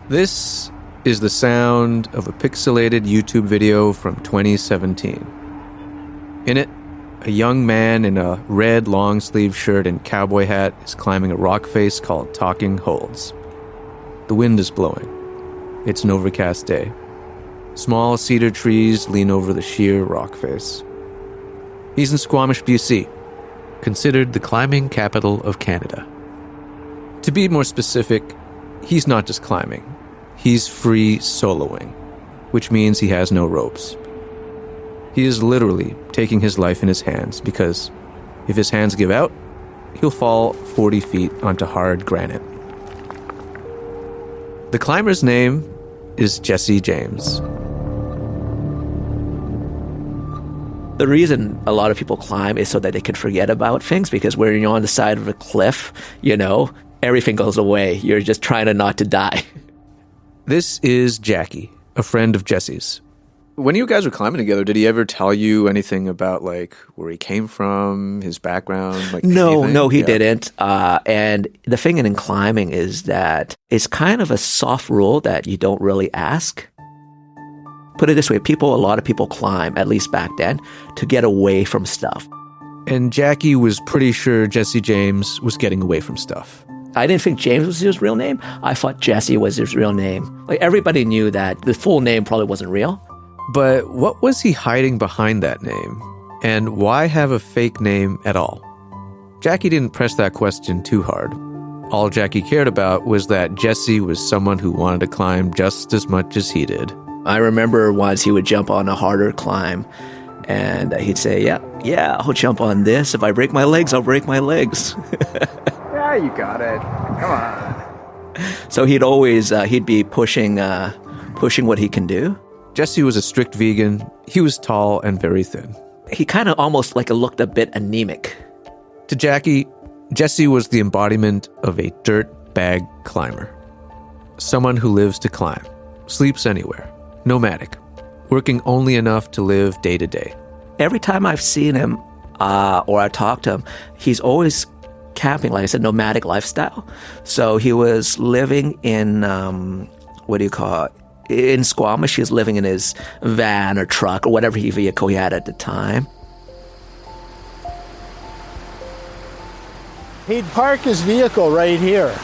This is the sound of a pixelated YouTube video from 2017. In it, a young man in a red long-sleeve shirt and cowboy hat is climbing a rock face called Talking Holds. The wind is blowing. It's an overcast day. Small cedar trees lean over the sheer rock face. He's in Squamish, BC, considered the climbing capital of Canada. To be more specific, he's not just climbing. He's free soloing, which means he has no ropes. He is literally taking his life in his hands because if his hands give out, he'll fall 40 feet onto hard granite. The climber's name is Jesse James. The reason a lot of people climb is so that they can forget about things, because when you're on the side of a cliff, everything goes away. You're just trying not to die. This is Jackie, a friend of Jesse's. When you guys were climbing together, did he ever tell you anything about where he came from, his background? No, he didn't. And the thing in climbing is that it's kind of a soft rule that you don't really ask. Put it this way, a lot of people climb, at least back then, to get away from stuff. And Jackie was pretty sure Jesse James was getting away from stuff. I didn't think James was his real name. I thought Jesse was his real name. Everybody knew that the full name probably wasn't real. But what was he hiding behind that name? And why have a fake name at all? Jackie didn't press that question too hard. All Jackie cared about was that Jesse was someone who wanted to climb just as much as he did. I remember once he would jump on a harder climb and he'd say, yeah, I'll jump on this. If I break my legs, I'll break my legs. Yeah, you got it. Come on. So he'd be pushing what he can do. Jesse was a strict vegan. He was tall and very thin. He kind of almost looked a bit anemic. To Jackie, Jesse was the embodiment of a dirtbag climber. Someone who lives to climb, sleeps anywhere, nomadic, working only enough to live day to day. Every time I've seen him or I talked to him, he's always camping, like I said, nomadic lifestyle. So he was living in, in Squamish. He was living in his van or truck or whatever vehicle he had at the time. He'd park his vehicle right here.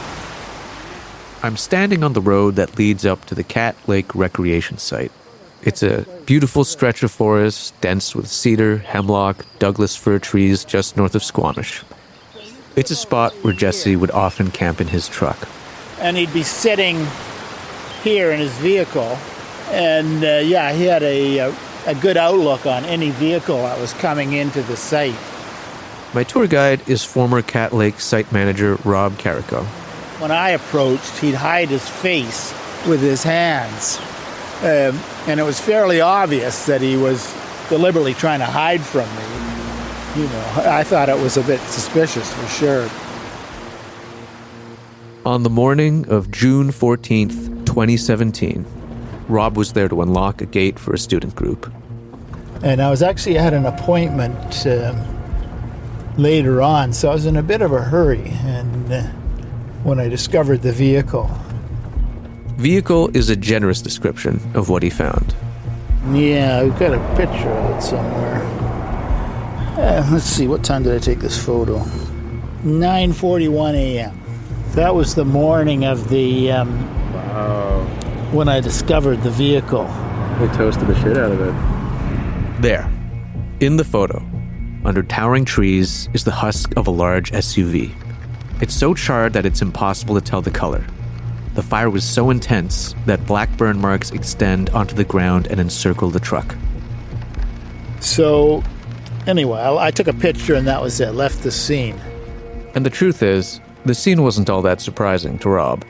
I'm standing on the road that leads up to the Cat Lake Recreation Site. It's a beautiful stretch of forest, dense with cedar, hemlock, Douglas fir trees just north of Squamish. It's a spot where Jesse would often camp in his truck. And he'd be sitting here in his vehicle. And he had a good outlook on any vehicle that was coming into the site. My tour guide is former Cat Lake site manager Rob Carrico. When I approached, he'd hide his face with his hands. And it was fairly obvious that he was deliberately trying to hide from me. I thought it was a bit suspicious for sure. On the morning of June 14th, 2017, Rob was there to unlock a gate for a student group. And I was actually had an appointment later on, so I was in a bit of a hurry. And when I discovered the vehicle. Vehicle is a generous description of what he found. Yeah, I've got a picture of it somewhere. Let's see, what time did I take this photo? 9:41 a.m. That was the morning of the... when I discovered the vehicle. They toasted the shit out of it. There, in the photo, under towering trees, is the husk of a large SUV. It's so charred that it's impossible to tell the color. The fire was so intense that black burn marks extend onto the ground and encircle the truck. So, anyway, I took a picture and that was it. Left the scene. And the truth is, the scene wasn't all that surprising to Rob.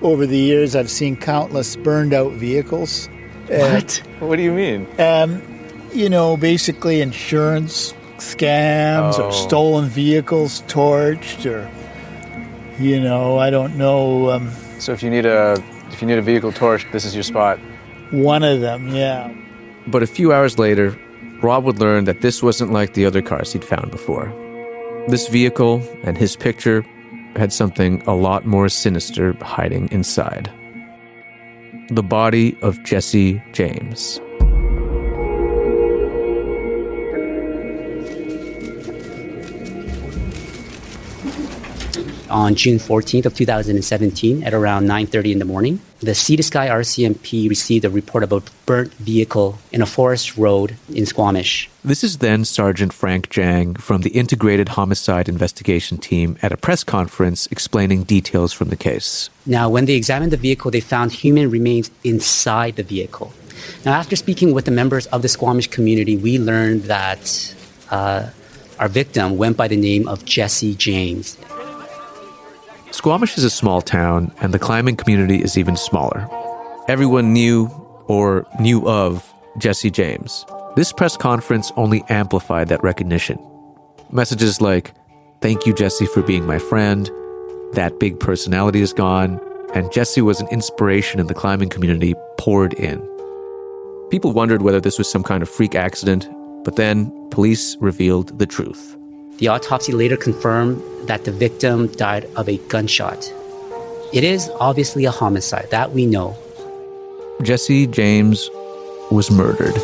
Over the years, I've seen countless burned out vehicles. What? What do you mean? Basically insurance scams or stolen vehicles torched or, I don't know. So if you need a vehicle torched, this is your spot. One of them, yeah. But a few hours later, Rob would learn that this wasn't like the other cars he'd found before. This vehicle and his picture had something a lot more sinister hiding inside. the body of Jesse James. On June 14th of 2017 at around 9:30 in the morning, the Sea to Sky RCMP received a report of a burnt vehicle in a forest road in Squamish. This is then Sergeant Frank Jang from the Integrated Homicide Investigation Team at a press conference explaining details from the case. Now, when they examined the vehicle, they found human remains inside the vehicle. Now, after speaking with the members of the Squamish community, we learned that our victim went by the name of Jesse James. Squamish is a small town, and the climbing community is even smaller. Everyone knew or knew of Jesse James. This press conference only amplified that recognition. Messages like, "Thank you, Jesse, for being my friend," "That big personality is gone," and "Jesse was an inspiration in the climbing community" poured in. People wondered whether this was some kind of freak accident, but then police revealed the truth. The autopsy later confirmed that the victim died of a gunshot. It is obviously a homicide, that we know. Jesse James was murdered.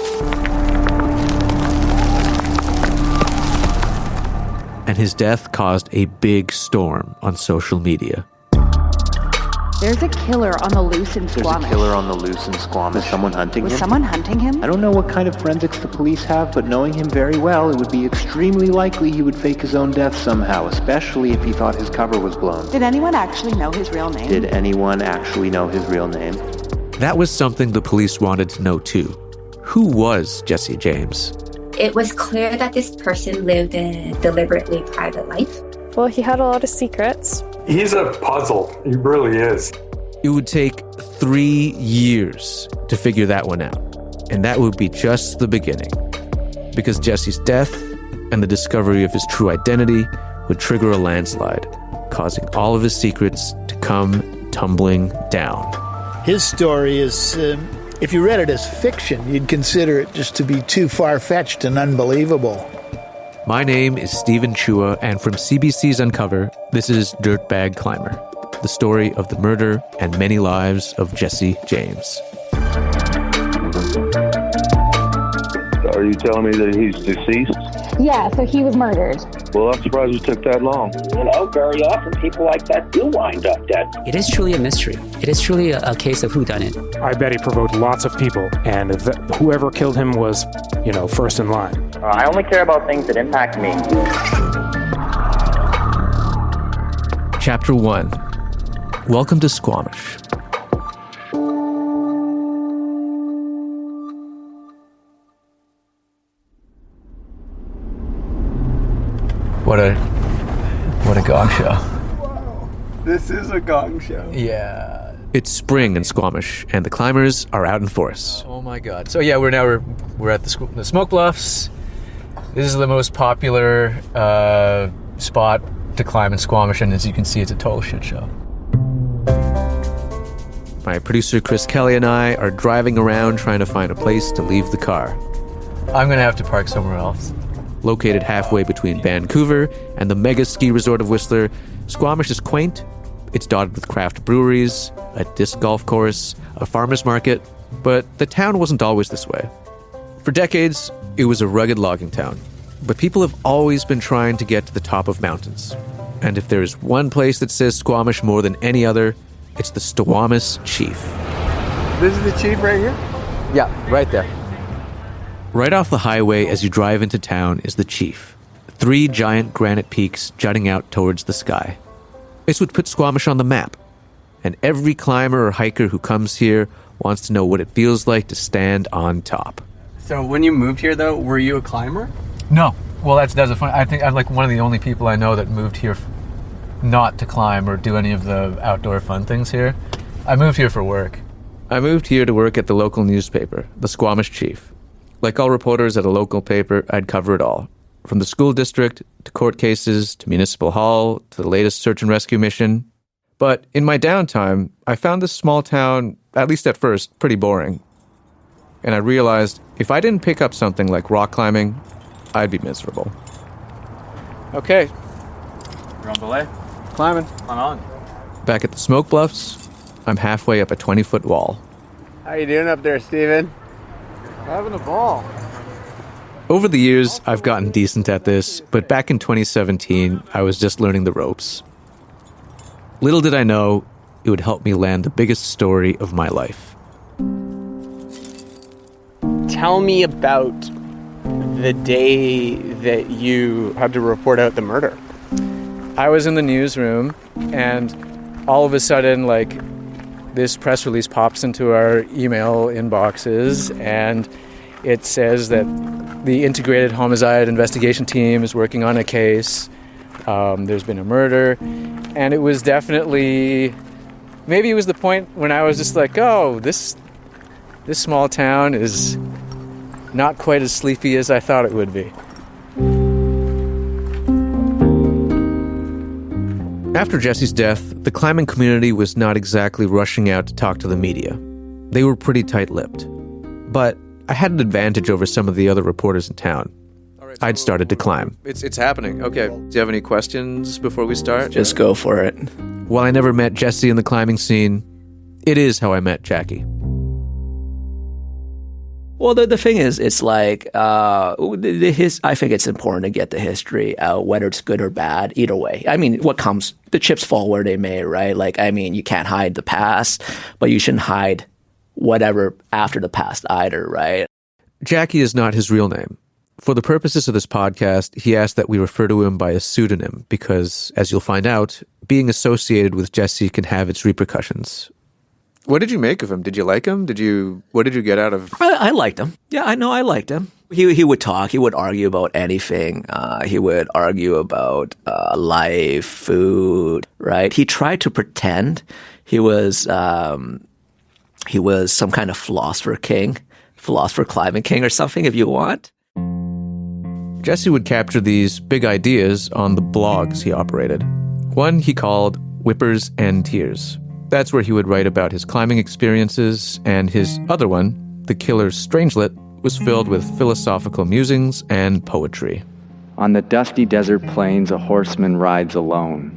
And his death caused a big storm on social media. There's a killer on the loose in Squamish. There's a killer on the loose in Squamish. Was someone hunting him? Was someone hunting him? I don't know what kind of forensics the police have, but knowing him very well, it would be extremely likely he would fake his own death somehow, especially if he thought his cover was blown. Did anyone actually know his real name? Did anyone actually know his real name? That was something the police wanted to know too. Who was Jesse James? It was clear that this person lived a deliberately private life. Well, he had a lot of secrets. He's a puzzle. He really is. It would take 3 years to figure that one out. And that would be just the beginning. Because Jesse's death and the discovery of his true identity would trigger a landslide, causing all of his secrets to come tumbling down. His story is, if you read it as fiction, you'd consider it just to be too far-fetched and unbelievable. My name is Steven Chua, and from CBC's Uncover, this is Dirtbag Climber, the story of the murder and many lives of Jesse James. Are you telling me that he's deceased? Yeah, so he was murdered. Well, I'm surprised it took that long. You know, very often people like that do wind up dead. It is truly a mystery. It is truly a case of whodunit. I bet he provoked lots of people, and whoever killed him was, first in line. I only care about things that impact me. Chapter 1. Welcome to Squamish. What a gong show. Wow. This is a gong show. Yeah. It's spring in Squamish, and the climbers are out in force. Oh my god. So yeah, we're at the Smoke Bluffs. This is the most popular spot to climb in Squamish, and as you can see, it's a total shit show. My producer Chris Kelly and I are driving around trying to find a place to leave the car. I'm gonna have to park somewhere else. Located halfway between Vancouver and the mega ski resort of Whistler, Squamish is quaint. It's dotted with craft breweries, a disc golf course, a farmer's market, but the town wasn't always this way. For decades, it was a rugged logging town, but people have always been trying to get to the top of mountains. And if there is one place that says Squamish more than any other, it's the Squamish Chief. This is the chief right here? Yeah, right there. Right off the highway as you drive into town is the Chief. 3 giant granite peaks jutting out towards the sky. It's what put Squamish on the map. And every climber or hiker who comes here wants to know what it feels like to stand on top. So when you moved here, though, were you a climber? No. Well, that's a funny. I think I'm like one of the only people I know that moved here not to climb or do any of the outdoor fun things here. I moved here for work. I moved here to work at the local newspaper, the Squamish Chief. Like all reporters at a local paper, I'd cover it all. From the school district, to court cases, to municipal hall, to the latest search and rescue mission. But in my downtime, I found this small town, at least at first, pretty boring. And I realized if I didn't pick up something like rock climbing, I'd be miserable. Okay. You're on belay. Climbing. On. Back at the Smoke Bluffs, I'm halfway up a 20-foot wall. How you doing up there, Steven? Having a ball. Over the years, I've gotten decent at this, but back in 2017, I was just learning the ropes. Little did I know, it would help me land the biggest story of my life. Tell me about the day that you had to report out the murder. I was in the newsroom, and all of a sudden, like, this press release pops into our email inboxes, and it says that the Integrated Homicide Investigation Team is working on a case. There's been a murder, and it was definitely, maybe it was the point when I was just like, oh, this small town is not quite as sleepy as I thought it would be. After Jesse's death, the climbing community was not exactly rushing out to talk to the media. They were pretty tight-lipped. But I had an advantage over some of the other reporters in town. I'd started to climb. It's happening. Okay. Do you have any questions before we start? Just go for it. While I never met Jesse in the climbing scene, it is how I met Jackie. Well, the thing is, it's like, I think it's important to get the history out, whether it's good or bad, either way. I mean, what comes, the chips fall where they may, right? Like, I mean, you can't hide the past, but you shouldn't hide whatever after the past either, right? Jackie is not his real name. For the purposes of this podcast, he asked that we refer to him by a pseudonym because, as you'll find out, being associated with Jesse can have its repercussions. What did you make of him? Did you like him? What did you get out of? I liked him. Yeah, I know I liked him. He would talk. He would argue about anything. He would argue about life, food, right? He tried to pretend he was some kind of philosopher climbing king or something, if you want. Jesse would capture these big ideas on the blogs he operated. One he called Whippers and Tears. That's where he would write about his climbing experiences, and his other one, The Killer's Strangelet, was filled with philosophical musings and poetry. On the dusty desert plains, a horseman rides alone,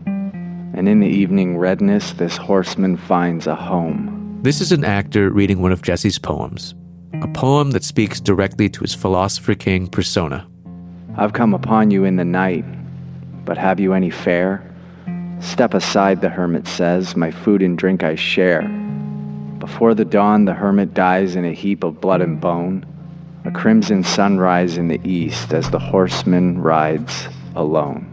and in the evening redness, this horseman finds a home. This is an actor reading one of Jesse's poems, a poem that speaks directly to his philosopher king persona. I've come upon you in the night, but have you any fare? Step aside, the hermit says, my food and drink I share. Before the dawn, the hermit dies in a heap of blood and bone, a crimson sunrise in the east as the horseman rides alone.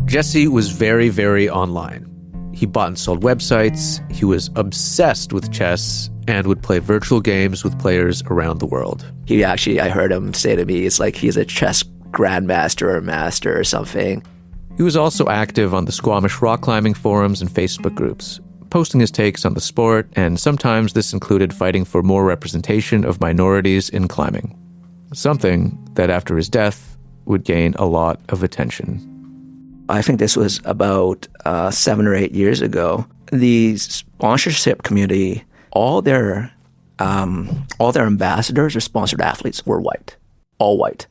Jesse was very, very online. He bought and sold websites, he was obsessed with chess, and would play virtual games with players around the world. I heard him say to me, it's like he's a chess grandmaster or master or something. He was also active on the Squamish rock climbing forums and Facebook groups, posting his takes on the sport, and sometimes this included fighting for more representation of minorities in climbing. Something that after his death would gain a lot of attention. I think this was about 7 or 8 years ago. The sponsorship community, all their ambassadors or sponsored athletes were white, all white.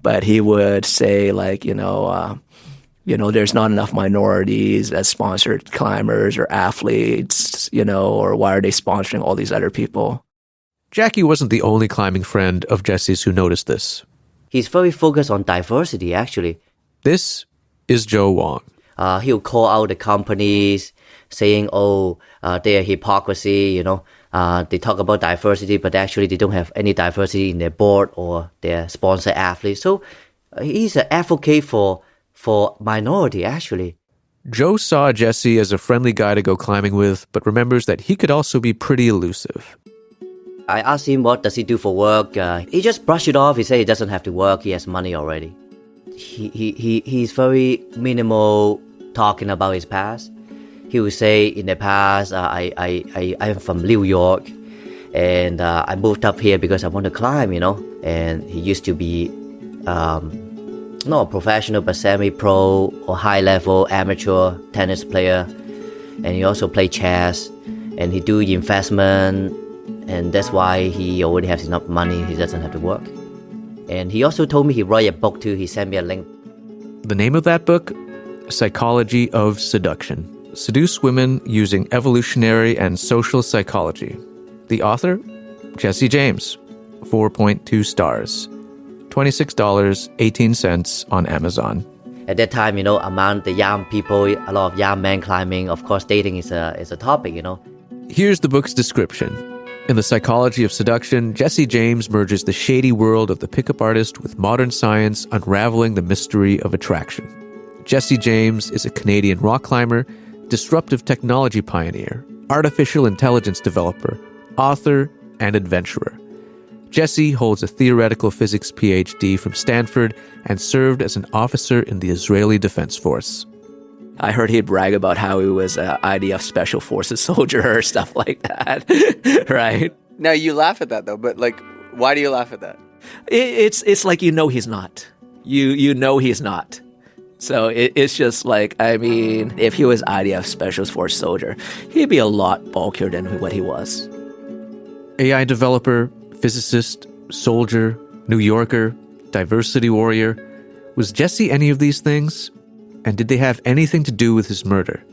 But he would say, like, there's not enough minorities as sponsored climbers or athletes, or why are they sponsoring all these other people? Jackie wasn't the only climbing friend of Jesse's who noticed this. He's very focused on diversity, actually. This is Joe Wong. He'll call out the companies saying, they are hypocrisy, they talk about diversity, but actually they don't have any diversity in their board or their sponsor athletes. So he's an advocate for minority, actually. Joe saw Jesse as a friendly guy to go climbing with, but remembers that he could also be pretty elusive. I asked him what does he do for work. He just brushed it off. He said he doesn't have to work. He has money already. He's very minimal talking about his past. He would say, in the past, I'm from New York, and I moved up here because I want to climb, And he used to be not a professional, but semi-pro or high-level amateur tennis player. And he also played chess, and he do investment, and that's why he already has enough money. He doesn't have to work. And he also told me he wrote a book too. He sent me a link. The name of that book? Psychology of Seduction. Seduce Women Using Evolutionary and Social Psychology. The author, Jesse James, 4.2 stars, $26.18 on Amazon. At that time, among the young people, a lot of young men climbing, of course, dating is a topic, Here's the book's description. In The Psychology of Seduction, Jesse James merges the shady world of the pickup artist with modern science, unraveling the mystery of attraction. Jesse James is a Canadian rock climber, disruptive technology pioneer, artificial intelligence developer, author, and adventurer. Jesse holds a theoretical physics PhD from Stanford and served as an officer in the Israeli Defense Force. I heard he'd brag about how he was an IDF Special Forces soldier or stuff like that, right? Now, you laugh at that, though, but, why do you laugh at that? It's like he's not. You know he's not. So it's just if he was IDF Special Forces soldier, he'd be a lot bulkier than what he was. AI developer, physicist, soldier, New Yorker, diversity warrior. Was Jesse any of these things? And did they have anything to do with his murder?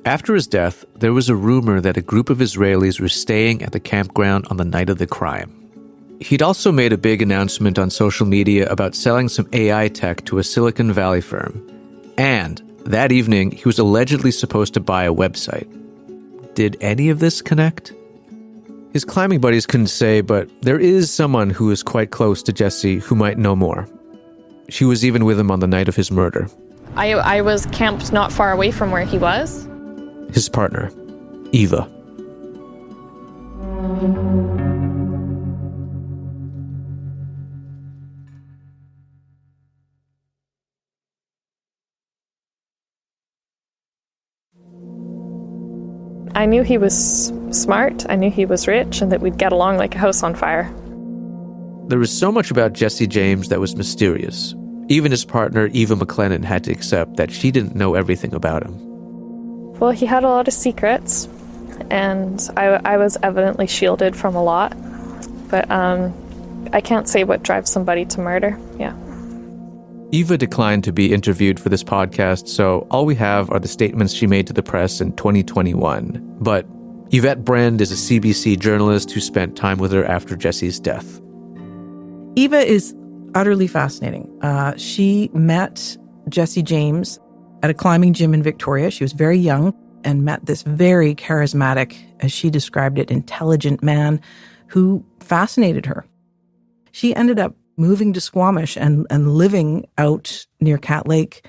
After his death, there was a rumor that a group of Israelis were staying at the campground on the night of the crime. He'd also made a big announcement on social media about selling some AI tech to a Silicon Valley firm. And that evening, he was allegedly supposed to buy a website. Did any of this connect? His climbing buddies couldn't say, but there is someone who is quite close to Jesse who might know more. She was even with him on the night of his murder. I was camped not far away from where he was. His partner, Eva. I knew he was smart, I knew he was rich, and that we'd get along like a house on fire. There was so much about Jesse James that was mysterious. Even his partner, Eva McLennan, had to accept that she didn't know everything about him. Well, he had a lot of secrets, and I was evidently shielded from a lot. But I can't say what drives somebody to murder, yeah. Eva declined to be interviewed for this podcast, so all we have are the statements she made to the press in 2021. But Yvette Brand is a CBC journalist who spent time with her after Jesse's death. Eva is utterly fascinating. She met Jesse James at a climbing gym in Victoria. She was very young and met this very charismatic, as she described it, intelligent man who fascinated her. She ended up moving to Squamish and living out near Cat Lake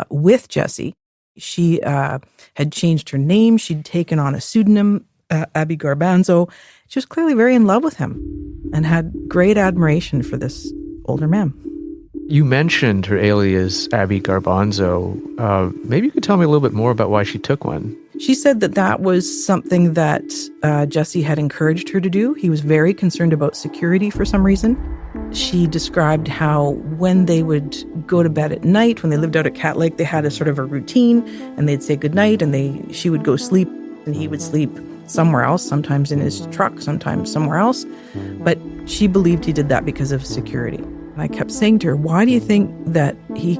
with Jesse. She had changed her name. She'd taken on a pseudonym, Abby Garbanzo. She was clearly very in love with him and had great admiration for this older man. You mentioned her alias, Abby Garbanzo. Maybe you could tell me a little bit more about why she took one. She said that was something that Jesse had encouraged her to do. He was very concerned about security for some reason. She described how when they would go to bed at night, when they lived out at Cat Lake, they had a sort of a routine, and they'd say goodnight, and she would go sleep, and he would sleep somewhere else, sometimes in his truck, sometimes somewhere else. But she believed he did that because of security. And I kept saying to her, why do you think that he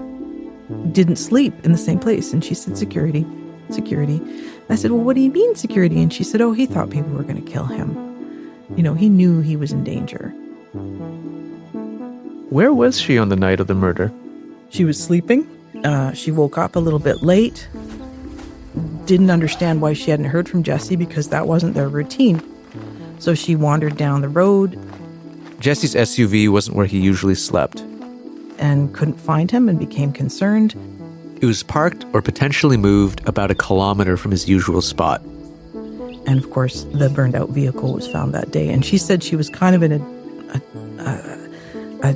didn't sleep in the same place? And she said, security. And I said, well, what do you mean security? And she said, oh, he thought people were going to kill him. He knew he was in danger. Where was she on the night of the murder? She was sleeping. She woke up a little bit late. Didn't understand why she hadn't heard from Jesse because that wasn't their routine. So she wandered down the road. Jesse's SUV wasn't where he usually slept. And couldn't find him and became concerned. It was parked or potentially moved about 1 kilometer from his usual spot. And of course, the burned out vehicle was found that day. And she said she was kind of in a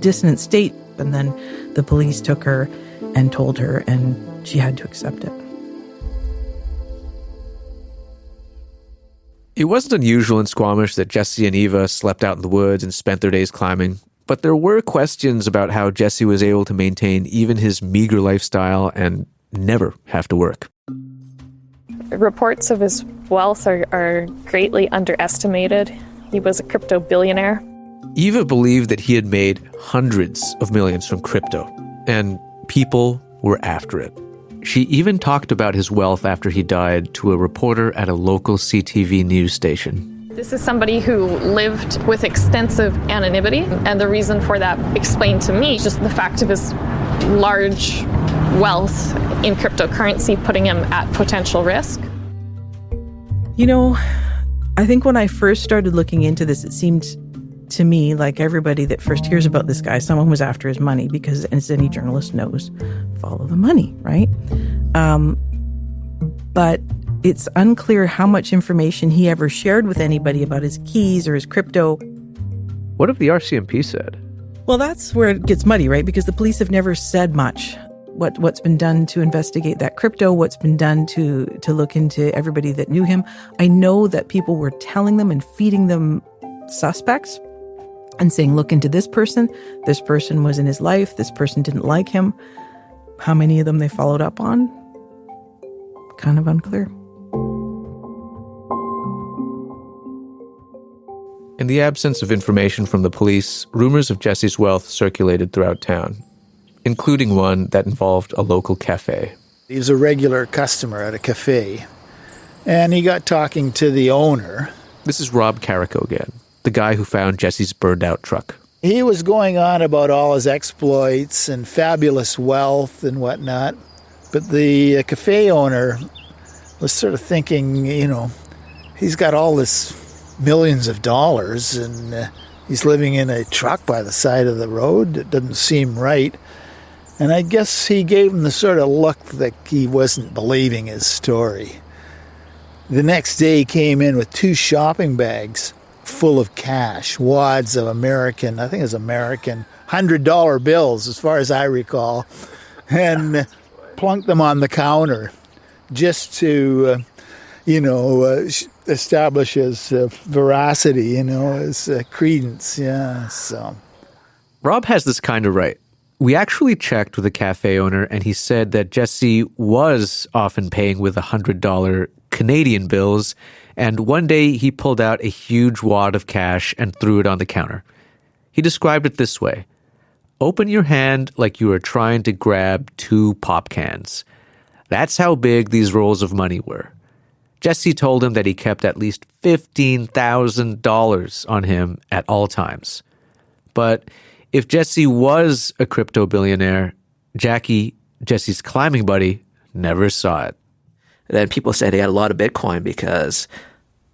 dissonant state. And then the police took her and told her, and she had to accept it. It wasn't unusual in Squamish that Jesse and Eva slept out in the woods and spent their days climbing. But there were questions about how Jesse was able to maintain even his meager lifestyle and never have to work. Reports of his wealth are greatly underestimated. He was a crypto billionaire. Eva believed that he had made hundreds of millions from crypto, and people were after it. She even talked about his wealth after he died to a reporter at a local CTV news station. This is somebody who lived with extensive anonymity, and the reason for that explained to me just the fact of his large wealth in cryptocurrency putting him at potential risk. You know, I think when I first started looking into this, it seemed to me like everybody that first hears about this guy, someone was after his money because, as any journalist knows, follow the money, right? But it's unclear how much information he ever shared with anybody about his keys or his crypto. What have the RCMP said? Well, that's where it gets muddy, right? Because the police have never said much. What's been done to investigate that crypto, what's been done to look into everybody that knew him. I know that people were telling them and feeding them suspects and saying, look into this person was in his life, this person didn't like him. How many of them they followed up on? Kind of unclear. In the absence of information from the police, rumors of Jesse's wealth circulated throughout town, including one that involved a local cafe. He was a regular customer at a cafe, and he got talking to the owner. This is Rob Carrico again, the guy who found Jesse's burned-out truck. He was going on about all his exploits and fabulous wealth and whatnot, but the cafe owner was sort of thinking, you know, he's got all this millions of dollars and he's living in a truck by the side of the road. It doesn't seem right. And I guess he gave him the sort of look that he wasn't believing his story. The next day he came in with 2 shopping bags full of cash, wads of American, I think it was American, $100 bills as far as I recall, and plunked them on the counter just to, establish his veracity, his credence, yeah, so. Rob has this kind of right. We actually checked with the cafe owner, and he said that Jesse was often paying with $100 Canadian bills, and one day he pulled out a huge wad of cash and threw it on the counter. He described it this way: open your hand like you were trying to grab 2 pop cans. That's how big these rolls of money were. Jesse told him that he kept at least $15,000 on him at all times. But if Jesse was a crypto billionaire, Jackie, Jesse's climbing buddy, never saw it. Then people say he had a lot of Bitcoin because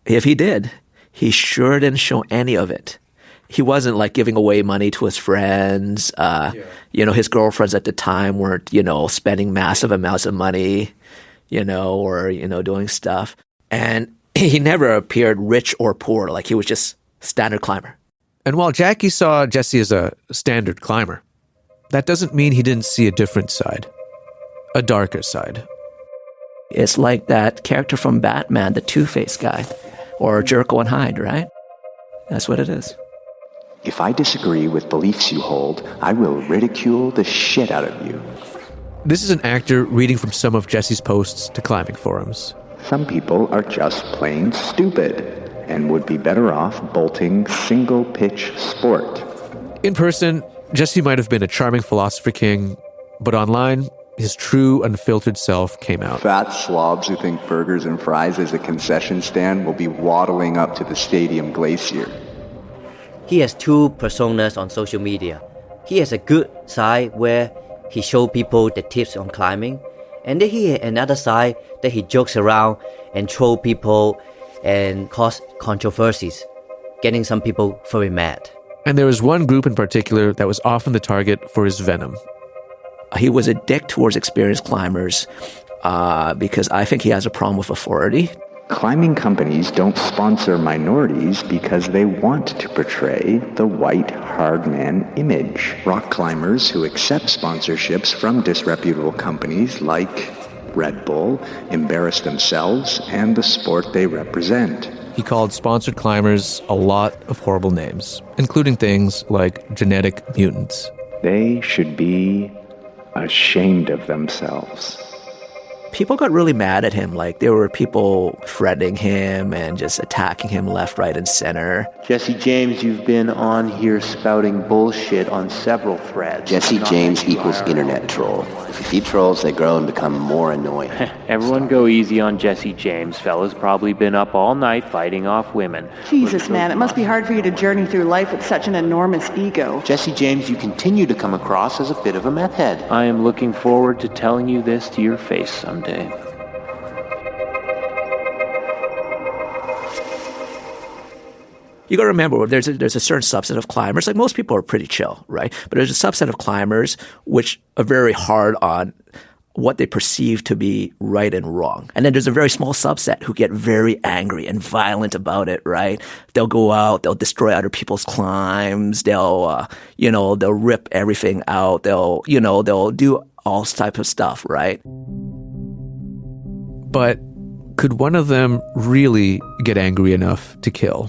if he did, he sure didn't show any of it. He wasn't like giving away money to his friends. His girlfriends at the time weren't, spending massive amounts of money, or doing stuff. And he never appeared rich or poor. Like he was just standard climber. And while Jackie saw Jesse as a standard climber, that doesn't mean he didn't see a different side, a darker side. It's like that character from Batman, the Two-Face guy, or Jekyll and Hyde, right? That's what it is. If I disagree with beliefs you hold, I will ridicule the shit out of you. This is an actor reading from some of Jesse's posts to climbing forums. Some people are just plain stupid and would be better off bolting single-pitch sport. In person, Jesse might have been a charming philosopher king, but online, his true, unfiltered self came out. Fat slobs who think burgers and fries is a concession stand will be waddling up to the stadium glacier. He has 2 personas on social media. He has a good side where he shows people the tips on climbing, and then he has another side that he jokes around and troll people and cause controversies, getting some people very mad. And there was one group in particular that was often the target for his venom. He was a dick towards experienced climbers because I think he has a problem with authority. Climbing companies don't sponsor minorities because they want to portray the white hard man image. Rock climbers who accept sponsorships from disreputable companies like Red Bull embarrass themselves and the sport they represent. He called sponsored climbers a lot of horrible names, including things like genetic mutants. They should be ashamed of themselves. People got really mad at him. Like, there were people threatening him and just attacking him left, right, and center. Jesse James, you've been on here spouting bullshit on several threads. Jesse James equals internet troll. If you feed trolls, they grow and become more annoying. Everyone go easy on Jesse James. Fella's probably been up all night fighting off women. Jesus, man, it must be hard for you to journey through life with such an enormous ego. Jesse James, you continue to come across as a bit of a meth head. I am looking forward to telling you this to your face someday. You got to remember, there's a certain subset of climbers. Like, most people are pretty chill, right? But there's a subset of climbers which are very hard on what they perceive to be right and wrong. And then there's a very small subset who get very angry and violent about it, right? They'll go out, they'll destroy other people's climbs, they'll rip everything out, they'll do all types of stuff, right? But could one of them really get angry enough to kill?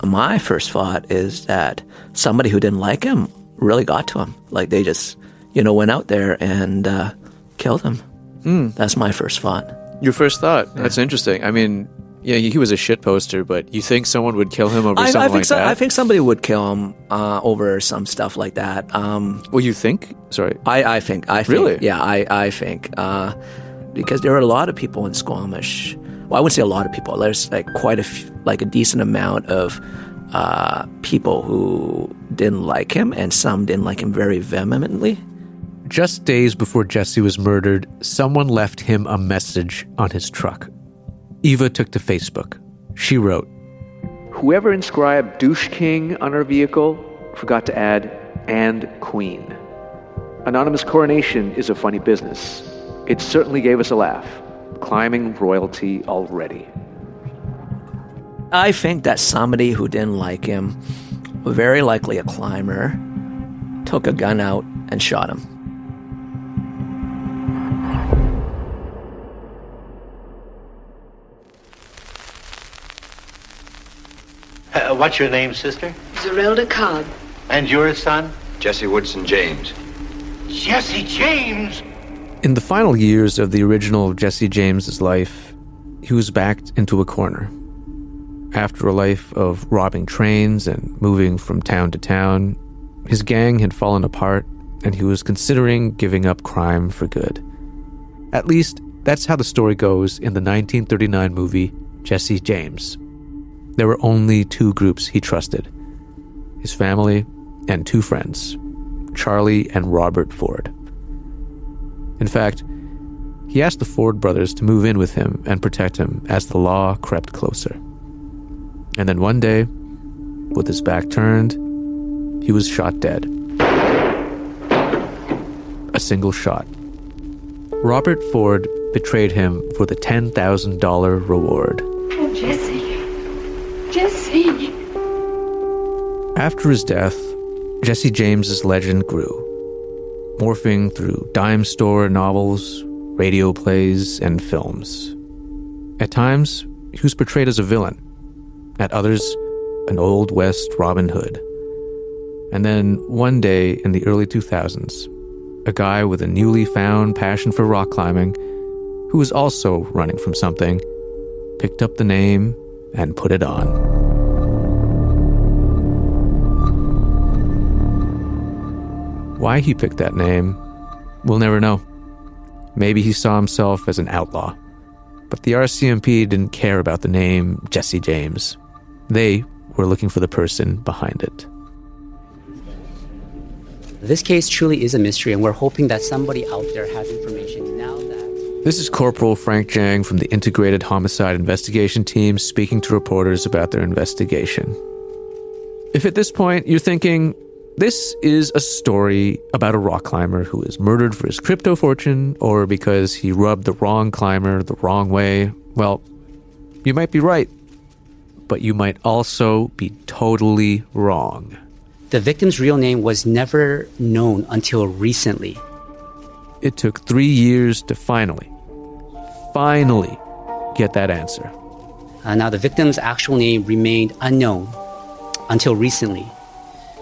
My first thought is that somebody who didn't like him really got to him. Like, they just, went out there and killed him. That's my first thought. Your first thought? Yeah. That's interesting. I mean, yeah, he was a shit poster, but you think someone would kill him over something like that? I think somebody would kill him over some stuff like that. Well, you think? Sorry. I think. Really? Yeah, I think. Because there are a lot of people in Squamish. Well, I wouldn't say a lot of people. There's like quite a decent amount of people who didn't like him, and some didn't like him very vehemently. Just days before Jesse was murdered, someone left him a message on his truck. Eva took to Facebook. She wrote, "Whoever inscribed Douche King on our vehicle forgot to add and Queen. Anonymous coronation is a funny business. It certainly gave us a laugh. Climbing royalty already." I think that somebody who didn't like him, very likely a climber, took a gun out and shot him. What's your name, sister? Zerelda Cobb. And your son? Jesse Woodson James. Jesse James? In the final years of the original Jesse James's life, he was backed into a corner. After a life of robbing trains and moving from town to town, his gang had fallen apart, and he was considering giving up crime for good. At least, that's how the story goes in the 1939 movie Jesse James. There were only two groups he trusted: his family and two friends, Charlie and Robert Ford. In fact, he asked the Ford brothers to move in with him and protect him as the law crept closer. And then one day, with his back turned, he was shot dead. A single shot. Robert Ford betrayed him for the $10,000 reward. Oh, Jesse. Jesse. After his death, Jesse James's legend grew, morphing through dime store novels, radio plays, and films. At times, he was portrayed as a villain. At others, an Old West Robin Hood. And then, one day in the early 2000s, a guy with a newly found passion for rock climbing, who was also running from something, picked up the name and put it on. Why he picked that name, we'll never know. Maybe he saw himself as an outlaw. But the RCMP didn't care about the name Jesse James. They were looking for the person behind it. This case truly is a mystery, and we're hoping that somebody out there has information now that... This is Corporal Frank Jang from the Integrated Homicide Investigation Team speaking to reporters about their investigation. If at this point you're thinking, this is a story about a rock climber who is murdered for his crypto fortune or because he rubbed the wrong climber the wrong way, well, you might be right, but you might also be totally wrong. The victim's real name was never known until recently. It took 3 years to finally get that answer. Now, the victim's actual name remained unknown until recently,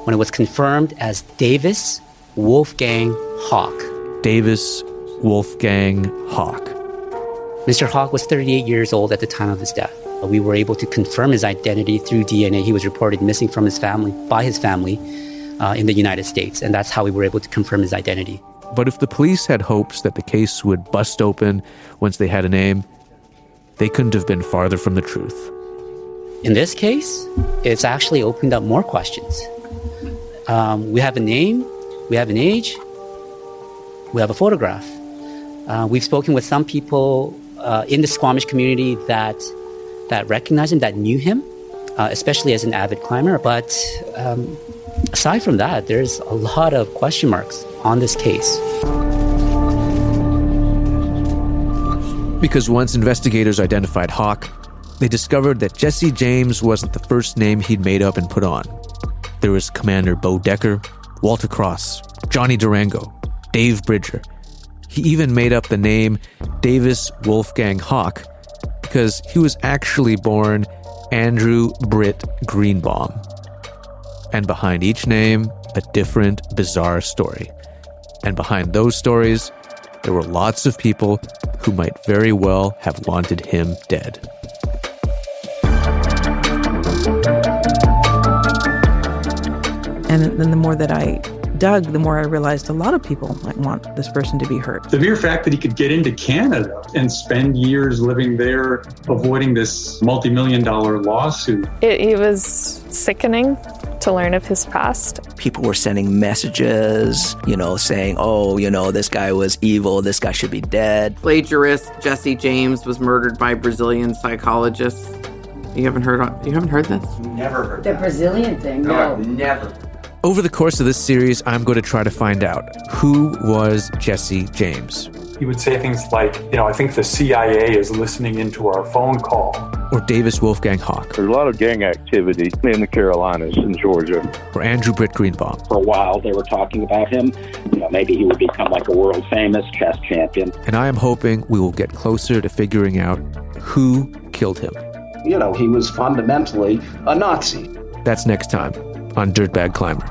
when it was confirmed as Davis Wolfgang Hawk. Davis Wolfgang Hawk. Mr. Hawk was 38 years old at the time of his death. We were able to confirm his identity through DNA. He was reported missing from his family, by his family, in the United States, and that's how we were able to confirm his identity. But if the police had hopes that the case would bust open once they had a name, they couldn't have been farther from the truth. In this case, it's actually opened up more questions. We have a name, we have an age, we have a photograph. We've spoken with some people in the Squamish community that recognized him, that knew him, especially as an avid climber. But aside from that, there's a lot of question marks on this case. Because once investigators identified Hawk, they discovered that Jesse James wasn't the first name he'd made up and put on. There was Commander Bo Decker, Walter Cross, Johnny Durango, Dave Bridger. He even made up the name Davis Wolfgang Hawk because he was actually born Andrew Britt Greenbaum. And behind each name, a different, bizarre story. And behind those stories, there were lots of people who might very well have wanted him dead. And then the more that I dug, the more I realized a lot of people might want this person to be hurt. The mere fact that he could get into Canada and spend years living there, avoiding this multi-million-dollar lawsuit. It was sickening to learn of his past. People were sending messages, saying, this guy was evil, this guy should be dead. Plagiarist Jesse James was murdered by Brazilian psychologists. You haven't heard this? Never heard The Brazilian thing, no. Never. Over the course of this series, I'm going to try to find out who was Jesse James. He would say things like, I think the CIA is listening into our phone call. Or Davis Wolfgang Hawk. There's a lot of gang activity in the Carolinas and Georgia. Or Andrew Britt Greenbaum. For a while, they were talking about him. Maybe he would become like a world famous chess champion. And I am hoping we will get closer to figuring out who killed him. He was fundamentally a Nazi. That's next time on Dirtbag Climber.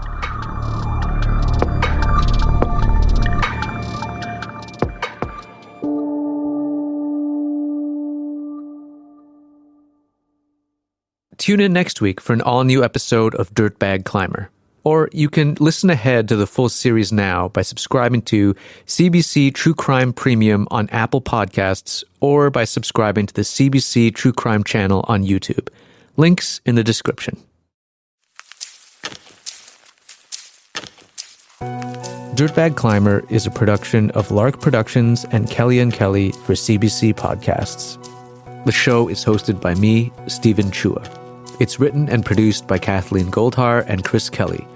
Tune in next week for an all-new episode of Dirtbag Climber. Or you can listen ahead to the full series now by subscribing to CBC True Crime Premium on Apple Podcasts or by subscribing to the CBC True Crime channel on YouTube. Links in the description. Dirtbag Climber is a production of Lark Productions and Kelly & Kelly for CBC Podcasts. The show is hosted by me, Steven Chua. It's written and produced by Kathleen Goldhar and Chris Kelly.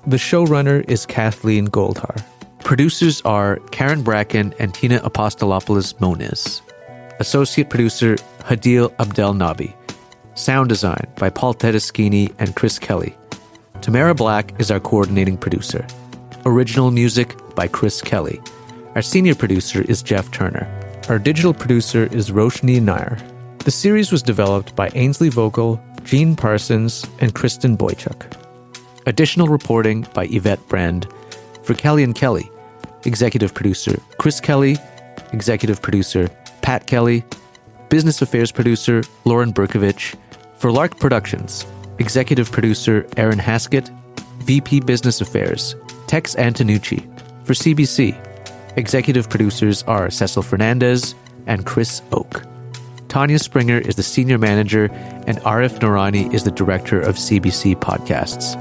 The showrunner is Kathleen Goldhar. Producers are Karen Bracken and Tina Apostolopoulos Moniz. Associate producer Hadil Abdel Nabi. Sound design by Paul Tedeschini and Chris Kelly. Tamara Black is our coordinating producer. Original music by Chris Kelly. Our senior producer is Jeff Turner. Our digital producer is Roshni Nair. The series was developed by Ainsley Vogel, Jean Parsons, and Kristen Boychuk. Additional reporting by Yvette Brand. For Kelly & Kelly, executive producer Chris Kelly, executive producer Pat Kelly, business affairs producer Lauren Berkovich. For Lark Productions, executive producer Aaron Haskett, VP Business Affairs Tex Antonucci. For CBC, executive producers are Cecil Fernandez and Chris Oak. Tanya Springer is the senior manager, and Arif Noorani is the director of CBC Podcasts.